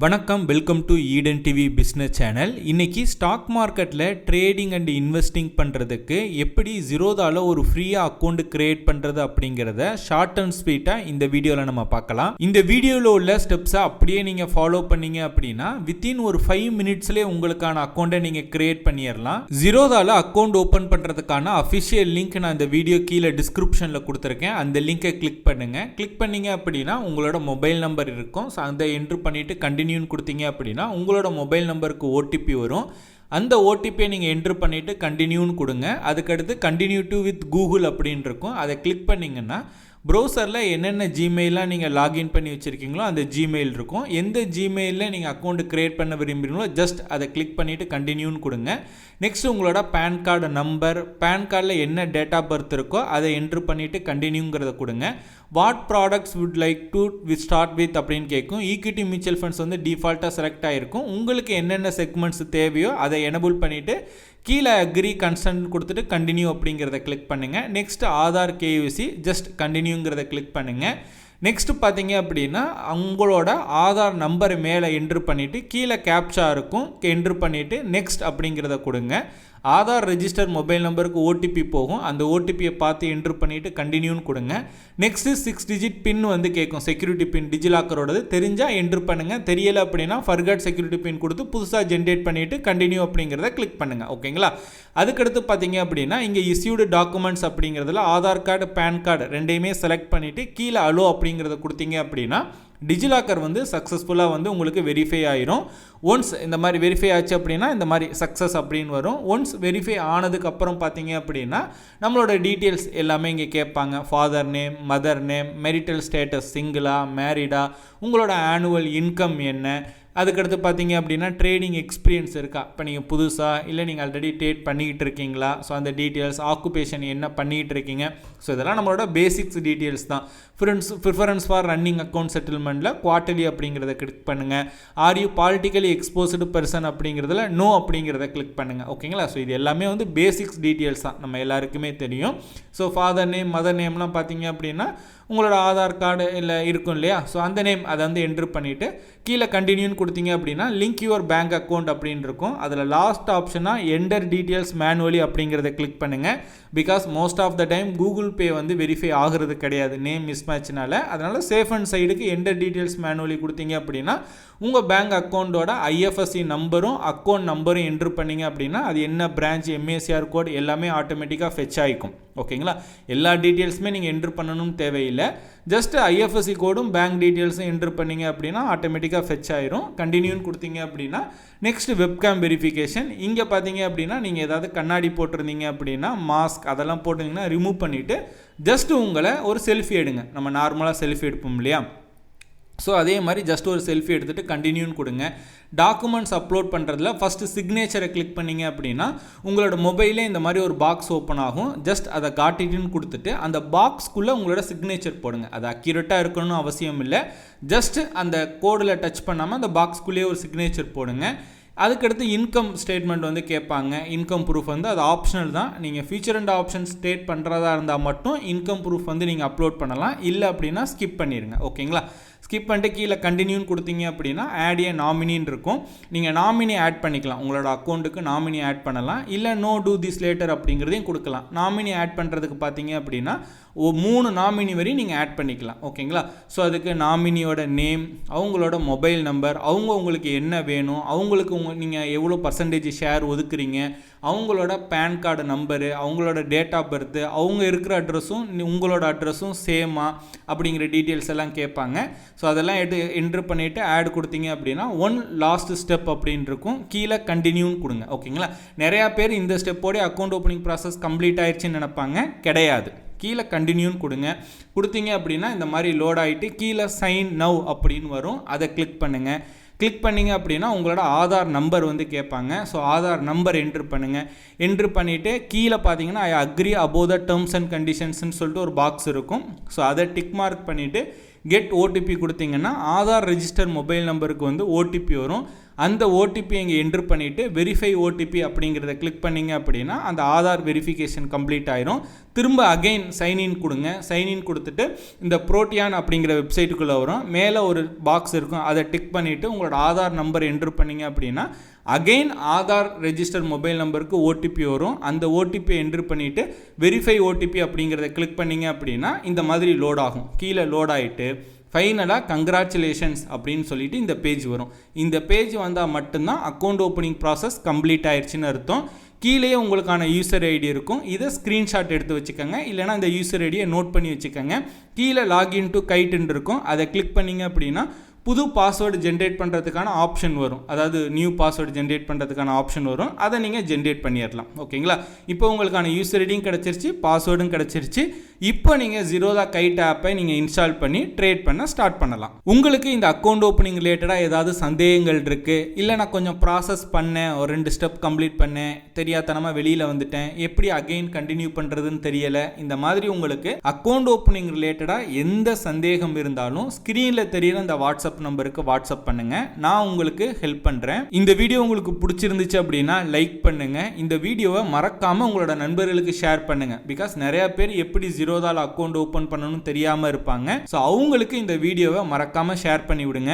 வணக்கம், welcome to Eden TV business channel. இன்றைக்கி stock மார்க்கெட்டில் ட்ரேடிங் அண்ட் இன்வெஸ்டிங் பண்ணுறதுக்கு எப்படி ஜீரோதாவில் ஒரு ஃப்ரீயாக அக்கௌண்ட் க்ரியேட் பண்ணுறது அப்படிங்கிறத ஷார்ட் அண்ட் ஸ்வீட்டாக இந்த வீடியோவில் நம்ம பார்க்கலாம். இந்த வீடியோவில் உள்ள ஸ்டெப்ஸை அப்படியே நீங்கள் ஃபாலோ பண்ணீங்க அப்படின்னா வித்தின் ஒரு 5 மினிட்ஸ்லேயே உங்களுக்கான அக்கௌண்ட்டை நீங்கள் க்ரியேட் பண்ணிடலாம். ஜீரோதாவில் அக்கௌண்ட் ஓப்பன் பண்ணுறதுக்கான அஃபிஷியல் லிங்க் நான் இந்த வீடியோ கீழே டிஸ்கிரிப்ஷனில் கொடுத்துருக்கேன். அந்த லிங்கை கிளிக் பண்ணுங்கள். கிளிக் பண்ணீங்க அப்படின்னா உங்களோட மொபைல் நம்பர் இருக்கும். ஸோ அதை என்ட்ரு பண்ணிவிட்டு கண்டினியூ கொடுத்தீங்க அப்படின்னா உங்களோட மொபைல் நம்பருக்கு ஓடிபி வரும். அந்த ஓடிபியை நீங்கள் என்ட்ரு பண்ணிவிட்டு கண்டினியூன்னு கொடுங்க. அதுக்கடுத்து கண்டினியூ டு வித் கூகுள் அப்படின்னு இருக்கும். அதை கிளிக் பண்ணிங்கன்னா ப்ரௌசரில் என்னென்ன ஜிமெயிலாம் நீங்கள் லாகின் பண்ணி வச்சுருக்கீங்களோ அந்த ஜிமெயில் இருக்கும். எந்த ஜிமெயிலில் நீங்கள் அக்கௌண்ட் க்ரியேட் பண்ண விரும்புகிறீங்களோ ஜஸ்ட் அதை கிளிக் பண்ணிவிட்டு கண்டினியூன்னு கொடுங்க. நெக்ஸ்ட் உங்களோட பேன் கார்டு நம்பர், பேன் கார்டில் என்ன டேட் ஆஃப் பர்த் இருக்கோ அதை என்ட்ரு பண்ணிவிட்டு கண்டினியூங்கிறத கொடுங்க. What products would like to start with அப்படின்னு கேட்கும். ஈக்விட்டி மியூச்சுவல் ஃபண்ட்ஸ் வந்து டிஃபால்ட்டாக செலக்ட் ஆகிருக்கும். உங்களுக்கு என்னென்ன செக்மெண்ட்ஸ் தேவையோ அதை எனபிள் பண்ணிவிட்டு கீழே அக்ரி கன்சென்ட் கொடுத்துட்டு கண்டினியூ அப்படிங்கிறத கிளிக் பண்ணுங்கள். நெக்ஸ்ட் ஆதார் கேயூசி ஜஸ்ட் கண்டினியூங்கிறத கிளிக் பண்ணுங்கள். நெக்ஸ்ட் பார்த்தீங்க அப்படின்னா உங்களோட ஆதார் நம்பரை மேலே என்ட்ரு பண்ணிவிட்டு கீழே கேப்சா இருக்கும், என்ட்ரு பண்ணிவிட்டு நெக்ஸ்ட் அப்படிங்கிறத கொடுங்க. ஆதார் ரெஜிஸ்டர் மொபைல் நம்பருக்கு ஓடிபி போகும். அந்த ஓடிபியை பார்த்து என்ட்ரு பண்ணிவிட்டு கண்டினியூன்னு கொடுங்க. நெக்ஸ்ட்டு 6 டிஜிட் பின் வந்து கேட்கும், செக்யூரிட்டி பின் டிஜிலாக்கரோடது. தெரிஞ்சால் என்ட்ரு பண்ணுங்கள், தெரியலை அப்படின்னா ஃபர்காட் செக்யூரிட்டி பின் கொடுத்து புதுசாக ஜென்ரேட் பண்ணிவிட்டு கண்டினியூ அப்படிங்கிறத கிளிக் பண்ணுங்கள். ஓகேங்களா? அதுக்கடுத்து பார்த்தீங்க அப்படின்னா இங்கே இஸ்யூடு டாக்குமெண்ட்ஸ் அப்படிங்கிறதுல ஆதார் கார்டு பேன் கார்டு ரெண்டையுமே செலக்ட் பண்ணிவிட்டு கீழே அலோ அப்படிங்கிறத கொடுத்தீங்க அப்படின்னா டிஜிலாக்கர் வந்து சக்ஸஸ்ஃபுல்லாக வந்து உங்களுக்கு வெரிஃபை ஆயிரும். ஒன்ஸ் இந்த மாதிரி வெரிஃபை ஆச்சு அப்படின்னா இந்த மாதிரி சக்ஸஸ் அப்படின்னு வரும். ஒன்ஸ் வெரிஃபை ஆனதுக்கப்புறம் பார்த்தீங்க அப்படின்னா நம்மளோட டீட்டெயில்ஸ் எல்லாமே இங்கே கேட்பாங்க. Father name, mother name, marital status, சிங்கிளா மேரிடா, உங்களோட ஆனுவல் இன்கம் என்ன, அதுக்கடுத்து பார்த்தீங்க அப்படின்னா ட்ரேடிங் எக்ஸ்பீரியன்ஸ் இருக்கா, இப்போ நீங்கள் புதுசாக இல்லை நீங்கள் ஆல்ரெடி ட்ரேட் பண்ணிக்கிட்டு இருக்கீங்களா, ஸோ அந்த டீட்டெயில்ஸ், ஆக்குபேஷன் என்ன பண்ணிகிட்டு இருக்கீங்க, ஸோ இதெல்லாம் நம்மளோட பேசிக்ஸ் டீட்டெயில்ஸ் தான். ப்ரிஃபரன்ஸ் ஃபார் ரன்னிங் அக்கௌண்ட் செட்டில்மெண்ட்டில் குவார்ட்டர்லி அப்படிங்கிறத கிளிக் பண்ணுங்கள். Are you politically exposed person அப்படிங்கிறதுல நோ அப்படிங்கிறத கிளிக் பண்ணுங்கள். ஓகேங்களா? ஸோ இது எல்லாமே வந்து பேசிக்ஸ் டீட்டெயில்ஸ் தான், நம்ம எல்லாருக்குமே தெரியும். ஸோ ஃபாதர் நேம், மதர் நேம்லாம் பார்த்தீங்க அப்படின்னா உங்களோட ஆதார் கார்டு இல்லை இருக்கும் இல்லையா, ஸோ அந்த நேம் அதை வந்து என்ட்ரு பண்ணிவிட்டு கீழே கண்டினியூன்னு கொடுத்தீங்க அப்படின்னா லிங்க் யுவர் பேங்க் அக்கௌண்ட் அப்படின்னு இருக்கும். அதில் லாஸ்ட் ஆப்ஷனாக என்டர் டீட்டெயில்ஸ் மேனுவலி அப்படிங்கிறத கிளிக் பண்ணுங்கள். Because most of the time Google Pay வந்து வெரிஃபை ஆகிறது கிடையாது நேம் மிஸ்மேட்ச்னால. அதனால் சேஃப் அண்ட் சைடுக்கு என்டர் டீட்டெயில்ஸ் மேனுவலி கொடுத்தீங்க அப்படின்னா உங்கள் பேங்க் அக்கௌண்ட்டோட ஐஎஃப்எஸ்சி நம்பரும் அக்கௌண்ட் நம்பரும் என்ட்ரு பண்ணிங்க அப்படின்னா அது என்ன பிரான்ச், எம்ஏசிஆர் கோட் எல்லாமே ஆட்டோமேட்டிக்காக ஃபெச் ஆகிக்கும். ஓகேங்களா? எல்லா டீட்டெயில்ஸுமே நீங்கள் என்ட்ரு பண்ணணும்னு தேவையில்லை. ஜஸ்ட் ஐஎஃப்எஸ்சி கோடும் பேங்க் டீட்டெயில்ஸும் என்ட்ரு பண்ணிங்க அப்படின்னா ஆட்டோமேட்டிக்காக ஃபெச் ஆயிரும். கண்டினியூன்னு கொடுத்தீங்க அப்படின்னா நெக்ஸ்ட் வெப்கேம் வெரிஃபிகேஷன். இங்கே பார்த்தீங்க அப்படின்னா நீங்கள் ஏதாவது கண்ணாடி போட்டிருந்தீங்க அப்படின்னா மாஸ்க் அதெல்லாம் போட்டிங்கன்னா ரிமூவ் பண்ணிவிட்டு ஜஸ்ட் உங்களை ஒரு செல்ஃபி எடுங்க. நம்ம நார்மலாக செல்ஃபி எடுப்போம் இல்லையா, ஸோ அதே மாதிரி ஜஸ்ட் ஒரு செல்ஃபி எடுத்துகிட்டு கண்டினியூன்னு கொடுங்க. டாக்குமெண்ட்ஸ் அப்லோட் பண்ணுறதுல ஃபஸ்ட்டு சிக்னேச்சரை கிளிக் பண்ணிங்க அப்படின்னா உங்களோட மொபைலே இந்த மாதிரி ஒரு பாக்ஸ் ஓப்பன் ஆகும். ஜஸ்ட் அதை காட்டிட்டுன்னு கொடுத்துட்டு அந்த பாக்ஸ்க்குள்ளே உங்களோட சிக்னேச்சர் போடுங்க. அது அக்யூரேட்டாக இருக்கணும்னு அவசியம் இல்லை. ஜஸ்ட் அந்த கோடில் டச் பண்ணாமல் அந்த பாக்ஸ்க்குள்ளேயே ஒரு சிக்னேச்சர் போடுங்க. அதுக்கடுத்து இன்கம் ஸ்டேட்மெண்ட் வந்து கேட்பாங்க. இன்கம் ப்ரூஃப் வந்து அது ஆப்ஷனல் தான். நீங்கள் ஃபியூச்சர் அண்ட் ஆப்ஷன் ஸ்டேட் பண்ணுறதா இருந்தால் மட்டும் இன்கம் ப்ரூஃப் வந்து நீங்கள் அப்லோட் பண்ணலாம். இல்லை அப்படின்னா ஸ்கிப் பண்ணிடுங்க. ஓகேங்களா? ஸ்கிப் பண்ணிட்டு கீழே கண்டினியூன்னு கொடுத்தீங்க அப்படின்னா ஆட் ஏ நாமினின்னு இருக்கும். நீங்கள் நாமினி ஆட் பண்ணிக்கலாம். உங்களோட அக்கௌண்ட்டுக்கு நாமினி ஆட் பண்ணலாம். இல்லை நோ டூ திஸ் லேட்டர் அப்படிங்கிறதையும் கொடுக்கலாம். நாமினி ஆட் பண்ணுறதுக்கு பார்த்தீங்க அப்படின்னா 3 நாமினி வரையும் நீங்கள் ஆட் பண்ணிக்கலாம். ஓகேங்களா? ஸோ அதுக்கு நாமினியோட நேம், அவங்களோட மொபைல் நம்பர், உங்களுக்கு என்ன வேணும், அவங்களுக்கு நீங்கள் எவ்வளோ பர்சன்டேஜ் ஷேர் ஒதுக்குறீங்க, அவங்களோட பேன் கார்டு நம்பரு, அவங்களோட டேட் ஆஃப் பர்த்து, அவங்க இருக்கிற அட்ரஸும் உங்களோட அட்ரஸும் சேமா அப்படிங்கிற டீட்டெயில்ஸ் எல்லாம் கேட்பாங்க. ஸோ அதெல்லாம் என்ட்ரு பண்ணிவிட்டு ஆட் கொடுத்தீங்க அப்படின்னா லாஸ்ட் ஸ்டெப் அப்படின்னு இருக்கும். கீழே கண்டினியூன்னு கொடுங்க. ஓகேங்களா? நிறையா பேர் இந்த ஸ்டெப்போடைய அக்கௌண்ட் ஓப்பனிங் ப்ராசஸ் கம்ப்ளீட் ஆயிடுச்சுன்னு நினைப்பாங்க. கிடையாது. கீழே கண்டினியூன்னு கொடுத்தீங்க அப்படின்னா இந்த மாதிரி லோட் ஆகிட்டு கீழே சைன் நவ் அப்படின்னு வரும். அதை கிளிக் பண்ணுங்கள். கிளிக் பண்ணிங்க அப்படின்னா உங்களோட ஆதார் நம்பர் வந்து கேட்பாங்க. ஸோ ஆதார் நம்பர் என்ட்ரு பண்ணுங்கள். என்ட்ரு பண்ணிவிட்டு கீழே பார்த்தீங்கன்னா I agree above the terms and கண்டிஷன்ஸ்னு சொல்லிட்டு ஒரு பாக்ஸ் இருக்கும். ஸோ அதை டிக் மார்க் பண்ணிவிட்டு கெட் ஓடிபி கொடுத்தீங்கன்னா ஆதார் ரெஜிஸ்டர் மொபைல் நம்பருக்கு வந்து ஓடிபி வரும். அந்த ஓடிபி இங்கே என்ட்ரு பண்ணிவிட்டு வெரிஃபை ஓடிபி அப்படிங்கிறத கிளிக் பண்ணிங்க அப்படின்னா அந்த ஆதார் வெரிஃபிகேஷன் கம்ப்ளீட் ஆயிரும். திரும்ப அகைன் சைன்இன் கொடுங்க. சைன்இன் கொடுத்துட்டு இந்த புரோட்டியான் அப்படிங்கிற வெப்சைட்டுக்குள்ளே வரும். மேலே ஒரு பாக்ஸ் இருக்கும், அதை டிக் பண்ணிவிட்டு உங்களோட ஆதார் நம்பர் என்ட்ரு பண்ணிங்க அப்படின்னா அகெயின் ஆதார் ரெஜிஸ்டர் மொபைல் நம்பருக்கு ஓடிபி வரும். அந்த ஓடிபி என்ட்ரு பண்ணிவிட்டு வெரிஃபை ஓடிபி அப்படிங்கிறத கிளிக் பண்ணிங்க அப்படின்னா இந்த மாதிரி லோட் ஆகும். கீழே லோட் ஆகிட்டு ஃபைனலாக கங்க்ராச்சுலேஷன்ஸ் அப்படின்னு சொல்லிட்டு இந்த பேஜ் வரும். இந்த பேஜ் வந்தால் மட்டும்தான் அக்கௌண்ட் ஓப்பனிங் ப்ராசஸ் கம்ப்ளீட் ஆயிடுச்சுன்னு அர்த்தம். கீழே உங்களுக்கான யூசர் ஐடி இருக்கும். இதை ஸ்க்ரீன்ஷாட் எடுத்து வச்சுக்கோங்க, இல்லைனா இந்த யூசர் ஐடியை நோட் பண்ணி வச்சுக்கோங்க. கீழே லாகின் டு கைட்டுன்னு இருக்கும், அதை கிளிக் பண்ணிங்க அப்படின்னா புது பாஸ்வேர்டு ஜென்ரேட் பண்ணுறதுக்கான ஆப்ஷன் வரும். அதாவது நியூ பாஸ்வேர்டு ஜென்ரேட் பண்ணுறதுக்கான ஆப்ஷன் வரும். அதை நீங்கள் ஜென்ரேட் பண்ணிடலாம். ஓகேங்களா? இப்போ உங்களுக்கான யூசர் ஐடியும் கிடச்சிருச்சு, பாஸ்வேர்டும் கிடச்சிருச்சு. இப்போ நீங்கள் ஜீரோதா கைட் ஆப்பை நீங்கள் இன்ஸ்டால் பண்ணி ட்ரேட் பண்ண ஸ்டார்ட் பண்ணலாம். உங்களுக்கு இந்த அக்கௌண்ட் ஓப்பனிங் ரிலேட்டடாக ஏதாவது சந்தேகங்கள் இருக்குது, இல்லை நான் கொஞ்சம் ப்ராசஸ் பண்ணேன், ஒரு 2 ஸ்டெப் கம்ப்ளீட் பண்ணேன், தெரியாதனமாக வெளியில் வந்துட்டேன், எப்படி அகெயின் கண்டினியூ பண்ணுறதுன்னு தெரியலை, இந்த மாதிரி உங்களுக்கு அக்கௌண்ட் ஓப்பனிங் ரிலேட்டடாக எந்த சந்தேகம் இருந்தாலும் ஸ்க்ரீனில் தெரியுற இந்த வாட்ஸ்அப் நம்பருக்கு வாட்ஸ்அப் பண்ணுங்க. நான் உங்களுக்கு ஹெல்ப் பண்றேன். இந்த வீடியோ உங்களுக்கு பிடிச்சிருந்துச்சு அப்படின்னா லைக் பண்ணுங்க. இந்த வீடியோவை மறக்காம உங்களோட நண்பர்களுக்கு ஷேர் பண்ணுங்க. பிகாஸ் நிறைய பேர் எப்படி ஜீரோதால அக்கௌண்ட் ஓபன் பண்ணணும்னு தெரியாம இருப்பாங்க. ஸோ அவங்களுக்கு இந்த வீடியோவை மறக்காம ஷேர் பண்ணி விடுங்க.